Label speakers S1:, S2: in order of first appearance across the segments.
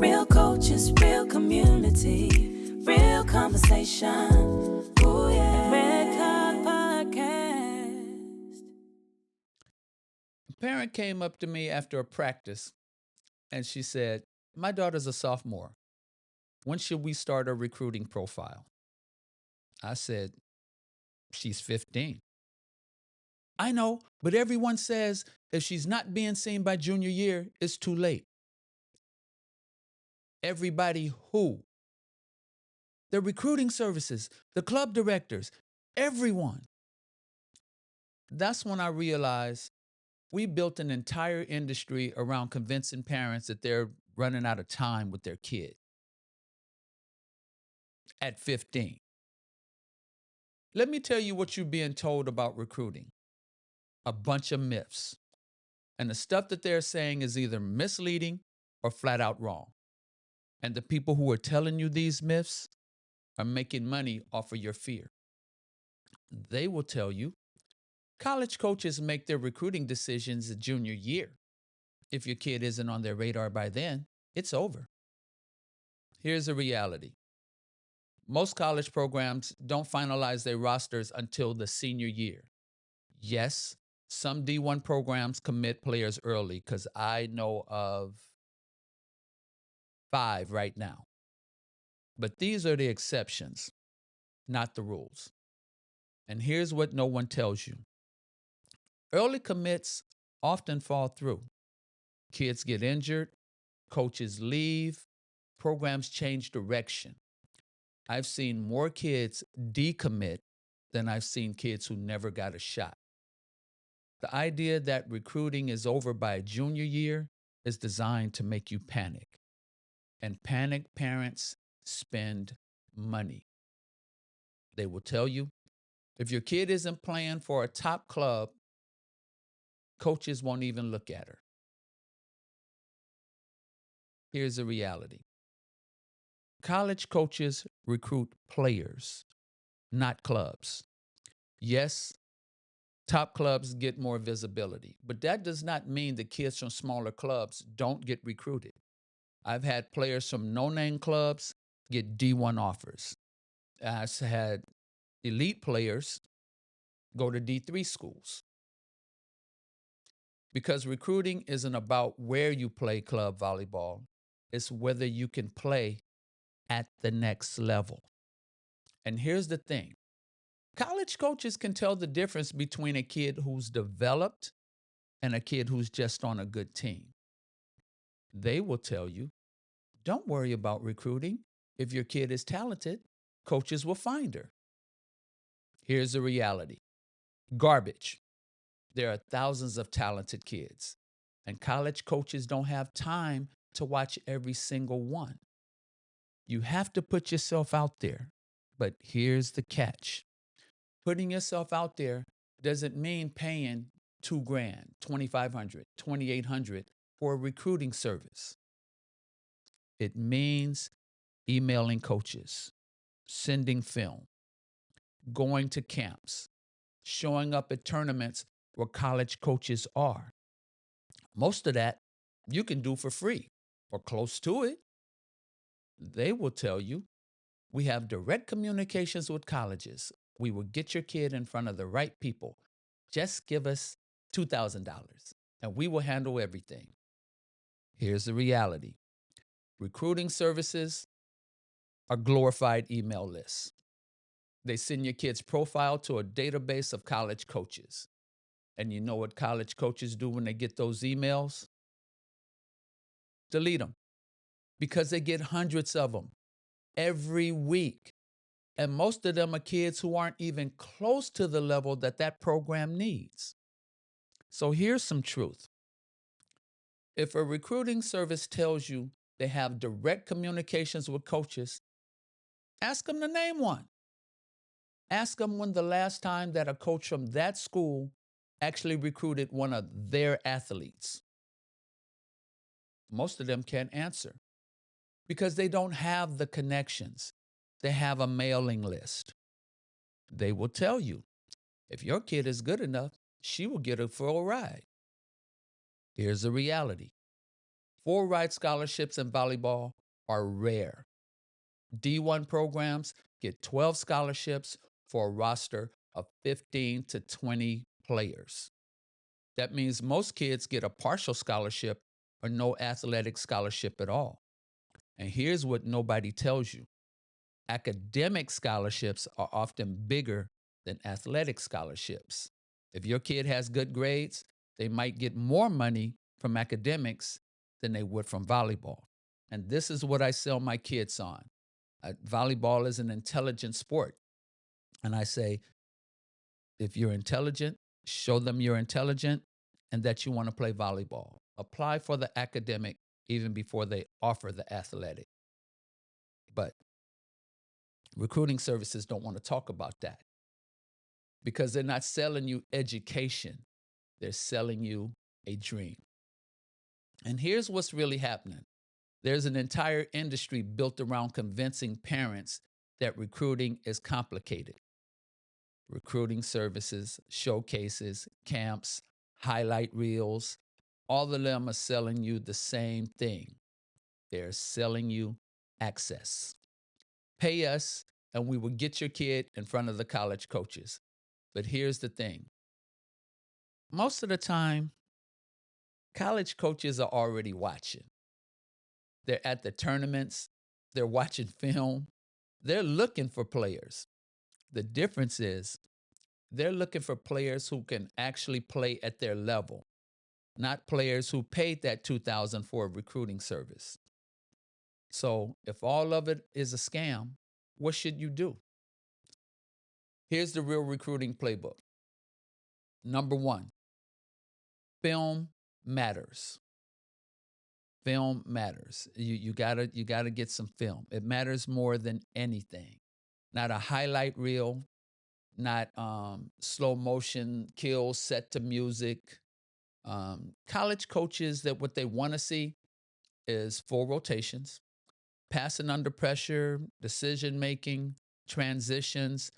S1: Real coaches, real community, real conversation. Ooh, yeah. Red Card Podcast.
S2: A parent came up to me after a practice and she said, "My daughter's a sophomore. When should we start a recruiting profile?" I said, "She's 15." "I know, but everyone says if she's not being seen by junior year, it's too late." Everybody who? The recruiting services, the club directors, everyone. That's when I realized we built an entire industry around convincing parents that they're running out of time with their kid at 15. Let me tell you what you're being told about recruiting. A bunch of myths. And the stuff that they're saying is either misleading or flat out wrong. And the people who are telling you these myths are making money off of your fear. They will tell you college coaches make their recruiting decisions at junior year. If your kid isn't on their radar by then, it's over. Here's the reality. Most college programs don't finalize their rosters until the senior year. Yes, some D1 programs commit players early because I know of 5 right now. But these are the exceptions, not the rules. And here's what no one tells you. Early commits often fall through. Kids get injured, coaches leave, programs change direction. I've seen more kids decommit than I've seen kids who never got a shot. The idea that recruiting is over by junior year is designed to make you panic. And panicked parents spend money. They will tell you if your kid isn't playing for a top club, coaches won't even look at her. Here's the reality. College coaches recruit players, not clubs. Yes, top clubs get more visibility, but that does not mean the kids from smaller clubs don't get recruited. I've had players from no-name clubs get D1 offers. I've had elite players go to D3 schools. Because recruiting isn't about where you play club volleyball, it's whether you can play at the next level. And here's the thing. College coaches can tell the difference between a kid who's developed and a kid who's just on a good team. They will tell you, don't worry about recruiting. If your kid is talented, coaches will find her. Here's the reality. Garbage. There are thousands of talented kids, and college coaches don't have time to watch every single one. You have to put yourself out there. But here's the catch. Putting yourself out there doesn't mean paying $2,000, $2,500, $2,800 for a recruiting service. It means emailing coaches, sending film, going to camps, showing up at tournaments where college coaches are. Most of that you can do for free or close to it. They will tell you we have direct communications with colleges. We will get your kid in front of the right people. Just give us $2,000 and we will handle everything. Here's the reality. Recruiting services are glorified email lists. They send your kid's profile to a database of college coaches. And you know what college coaches do when they get those emails? Delete them because they get hundreds of them every week. And most of them are kids who aren't even close to the level that that program needs. So here's some truth. If a recruiting service tells you they have direct communications with coaches, ask them to name one. Ask them when the last time that a coach from that school actually recruited one of their athletes. Most of them can't answer because they don't have the connections. They have a mailing list. They will tell you, if your kid is good enough, she will get a full ride. Here's the reality. Full ride scholarships in volleyball are rare. D1 programs get 12 scholarships for a roster of 15 to 20 players. That means most kids get a partial scholarship or no athletic scholarship at all. And here's what nobody tells you: academic scholarships are often bigger than athletic scholarships. If your kid has good grades, they might get more money from academics than they would from volleyball. And this is what I sell my kids on. Volleyball is an intelligent sport. And I say, if you're intelligent, show them you're intelligent and that you want to play volleyball. Apply for the academic even before they offer the athletic. But recruiting services don't want to talk about that because they're not selling you education. They're selling you a dream. And here's what's really happening. There's an entire industry built around convincing parents that recruiting is complicated. Recruiting services, showcases, camps, highlight reels, all of them are selling you the same thing. They're selling you access. Pay us and we will get your kid in front of the college coaches. But here's the thing. Most of the time, college coaches are already watching. They're at the tournaments. They're watching film. They're looking for players. The difference is they're looking for players who can actually play at their level, not players who paid that $2,000 for a recruiting service. So if all of it is a scam, what should you do? Here's the real recruiting playbook. Number one, film matters. Film matters. You gotta get some film. It matters more than anything. Not a highlight reel, not slow motion kills set to music. College coaches, that what they want to see is full rotations, passing under pressure, decision making, transitions,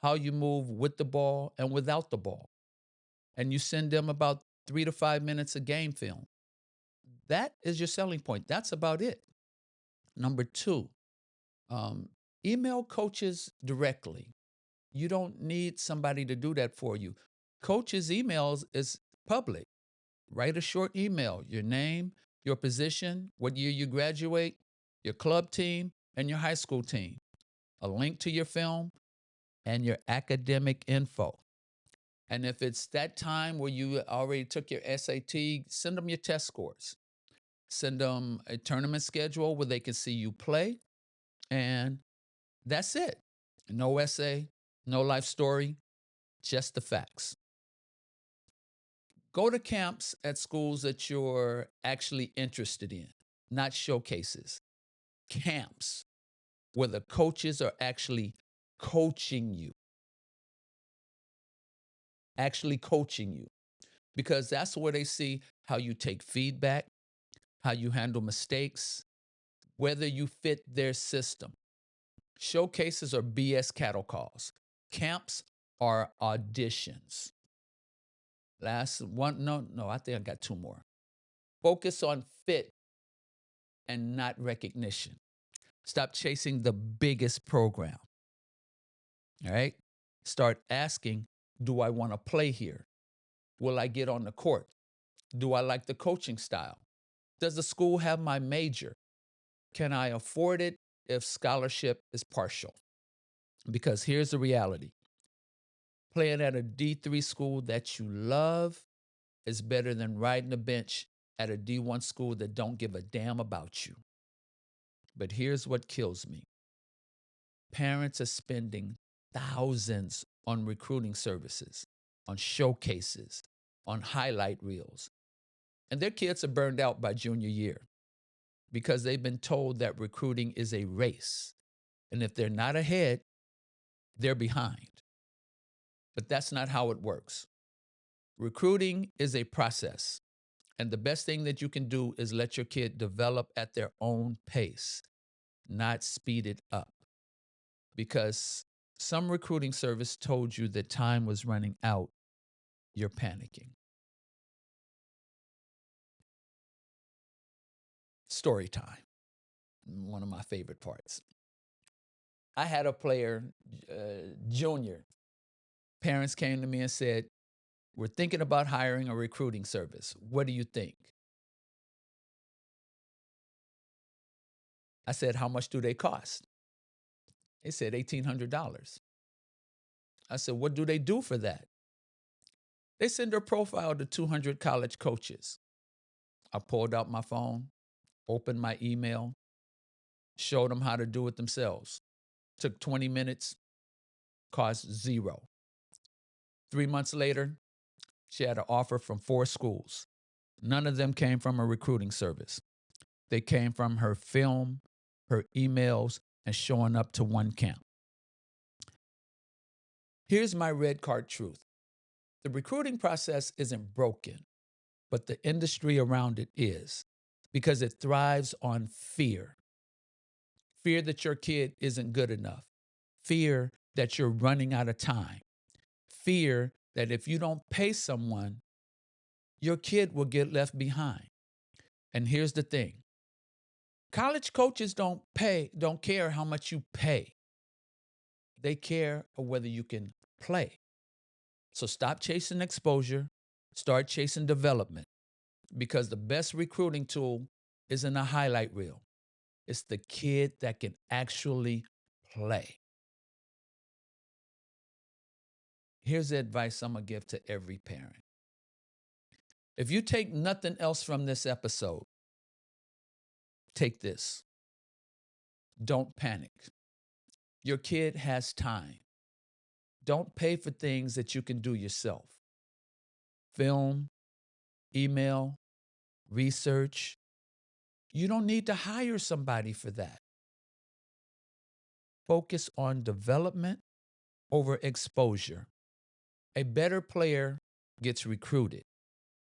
S2: how you move with the ball and without the ball. And you send them about 3 to 5 minutes of game film. That is your selling point. That's about it. Number two, email coaches directly. You don't need somebody to do that for you. Coaches' emails is public. Write a short email, your name, your position, what year you graduate, your club team, and your high school team, a link to your film, and your academic info. And if it's that time where you already took your SAT, send them your test scores. Send them a tournament schedule where they can see you play. And that's it. No essay, no life story, just the facts. Go to camps at schools that you're actually interested in, not showcases. Camps where the coaches are actually coaching you. Because that's where they see how you take feedback, how you handle mistakes, whether you fit their system. Showcases are BS cattle calls. Camps are auditions. Last one, no, I think I got two more. Focus on fit and not recognition. Stop chasing the biggest program. All right? Start asking, do I want to play here? Will I get on the court? Do I like the coaching style? Does the school have my major? Can I afford it if scholarship is partial? Because here's the reality. Playing at a D3 school that you love is better than riding the bench at a D1 school that don't give a damn about you. But here's what kills me. Parents are spending thousands on recruiting services, on showcases, on highlight reels. And their kids are burned out by junior year because they've been told that recruiting is a race. And if they're not ahead, they're behind. But that's not how it works. Recruiting is a process. And the best thing that you can do is let your kid develop at their own pace, not speed it up. Because some recruiting service told you that time was running out, you're panicking. Story time. One of my favorite parts. I had a player, junior. Parents came to me and said, "We're thinking about hiring a recruiting service. What do you think?" I said, "How much do they cost?" They said $1,800. I said, "What do they do for that?" They send their profile to 200 college coaches. I pulled out my phone, opened my email, showed them how to do it themselves. Took 20 minutes, cost $0. 3 months later, she had an offer from 4 schools. None of them came from a recruiting service. They came from her film, her emails, and showing up to one camp. Here's my red card truth. The recruiting process isn't broken, but the industry around it is, because it thrives on fear. Fear that your kid isn't good enough. Fear that you're running out of time. Fear that if you don't pay someone, your kid will get left behind. And here's the thing. College coaches don't care how much you pay. They care whether you can play. So stop chasing exposure, start chasing development, because the best recruiting tool isn't a highlight reel. It's the kid that can actually play. Here's the advice I'm going to give to every parent. If you take nothing else from this episode, take this. Don't panic. Your kid has time. Don't pay for things that you can do yourself. Film, email, research. You don't need to hire somebody for that. Focus on development over exposure. A better player gets recruited.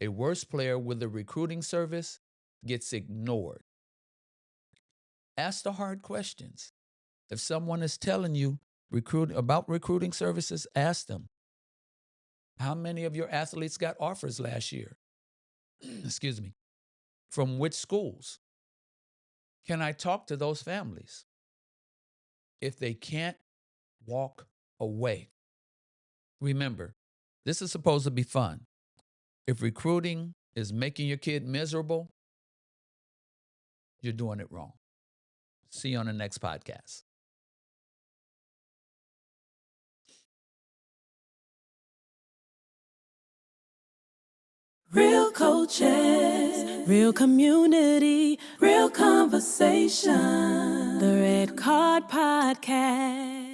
S2: A worse player with a recruiting service gets ignored. Ask the hard questions. If someone is telling you about recruiting services, ask them, how many of your athletes got offers last year? Excuse me. From which schools? Can I talk to those families? If they can't, walk away. Remember, this is supposed to be fun. If recruiting is making your kid miserable, you're doing it wrong. See you on the next podcast.
S1: Real coaches, real community, real conversation. The Red Card Podcast.